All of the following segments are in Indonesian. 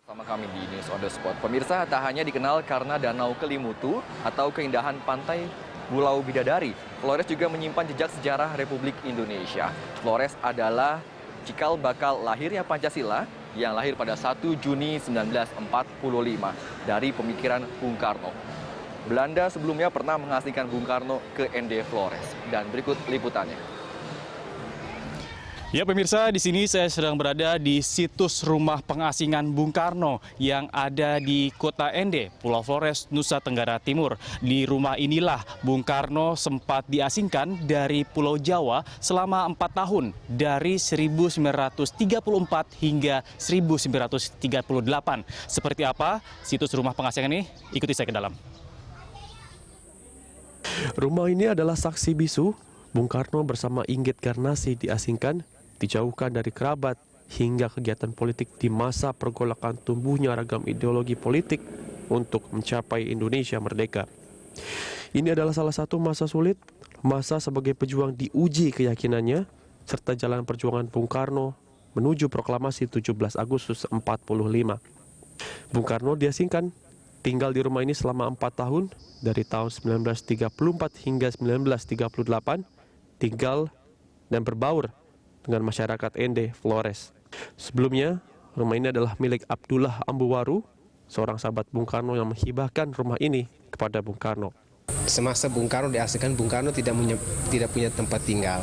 Sama kami di News on the Spot. Pemirsa, tak hanya dikenal karena Danau Kelimutu atau keindahan pantai Pulau Bidadari, Flores juga menyimpan jejak sejarah Republik Indonesia. Flores adalah cikal bakal lahirnya Pancasila yang lahir pada 1 Juni 1945 dari pemikiran Bung Karno. Belanda sebelumnya pernah mengasingkan Bung Karno ke ND Flores. Dan berikut liputannya. Ya pemirsa, di sini saya sedang berada di situs rumah pengasingan Bung Karno yang ada di Kota Ende, Pulau Flores, Nusa Tenggara Timur. Di rumah inilah Bung Karno sempat diasingkan dari Pulau Jawa selama 4 tahun, dari 1934 hingga 1938. Seperti apa situs rumah pengasingan ini? Ikuti saya ke dalam. Rumah ini adalah saksi bisu Bung Karno bersama Inggit Garnasi diasingkan, dijauhkan dari kerabat, hingga kegiatan politik di masa pergolakan tumbuhnya ragam ideologi politik untuk mencapai Indonesia merdeka. Ini adalah salah satu masa sulit, masa sebagai pejuang diuji keyakinannya, serta jalan perjuangan Bung Karno menuju proklamasi 17 Agustus 45. Bung Karno diasingkan, tinggal di rumah ini selama 4 tahun, dari tahun 1934 hingga 1938, tinggal dan berbaur dengan masyarakat Ende Flores. Sebelumnya, rumah ini adalah milik Abdullah Ambuwaru, seorang sahabat Bung Karno yang menghibahkan rumah ini kepada Bung Karno. Semasa Bung Karno diasingkan, Bung Karno tidak punya tempat tinggal.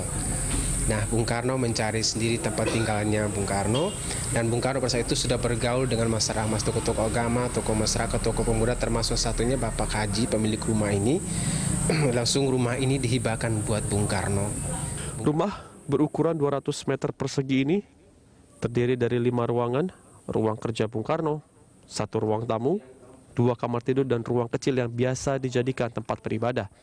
Nah, Bung Karno mencari sendiri tempat tinggalnya Bung Karno, dan Bung Karno pada saat itu sudah bergaul dengan masyarakat, tokoh-tokoh agama, tokoh masyarakat, tokoh pemuda, termasuk satunya Bapak Haji, pemilik rumah ini. Langsung rumah ini dihibahkan buat Bung Karno. Rumah berukuran 200 meter persegi ini terdiri dari 5 ruangan, ruang kerja Bung Karno, 1 ruang tamu, 2 kamar tidur, dan ruang kecil yang biasa dijadikan tempat beribadah.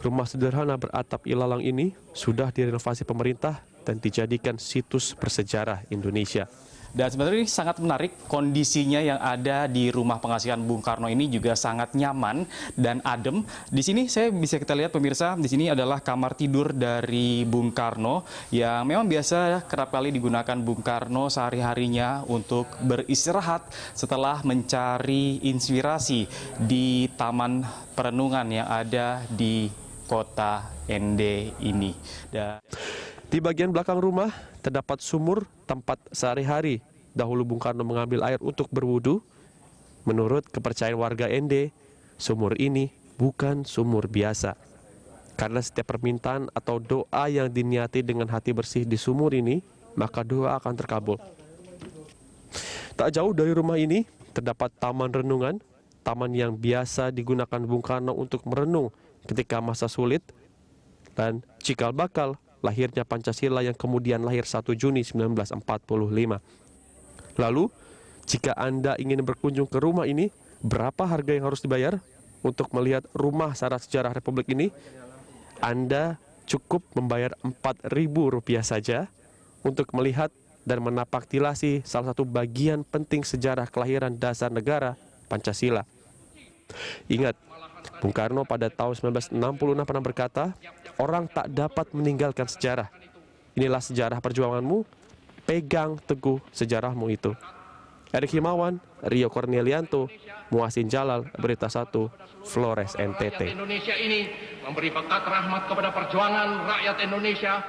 Rumah sederhana beratap ilalang ini sudah direnovasi pemerintah dan dijadikan situs bersejarah Indonesia. Dan sebenarnya ini sangat menarik, kondisinya yang ada di rumah pengasingan Bung Karno ini juga sangat nyaman dan adem. Di sini kita lihat pemirsa, di sini adalah kamar tidur dari Bung Karno yang memang biasa kerap kali digunakan Bung Karno sehari-harinya untuk beristirahat setelah mencari inspirasi di taman perenungan yang ada di Kota Ende ini. Di bagian belakang rumah terdapat sumur tempat sehari-hari dahulu Bung Karno mengambil air untuk berwudu. Menurut kepercayaan warga Ende, sumur ini bukan sumur biasa. Karena setiap permintaan atau doa yang diniati dengan hati bersih di sumur ini, maka doa akan terkabul. Tak jauh dari rumah ini terdapat taman renungan, taman yang biasa digunakan Bung Karno untuk merenung ketika masa sulit, dan cikal bakal lahirnya Pancasila yang kemudian lahir 1 Juni 1945. Lalu, jika Anda ingin berkunjung ke rumah ini, berapa harga yang harus dibayar untuk melihat rumah syarat sejarah Republik ini? Anda cukup membayar Rp4.000 saja untuk melihat dan menapaktilasi salah satu bagian penting sejarah kelahiran dasar negara Pancasila. Ingat, Bung Karno pada tahun 1966 pernah berkata, orang tak dapat meninggalkan sejarah. Inilah sejarah perjuanganmu, pegang teguh sejarahmu itu. Erik Himawan, Rio Cornelianto, Muhsin Jalal, Berita 1, Flores, NTT. Indonesia ini memberi berkat rahmat kepada perjuangan rakyat Indonesia.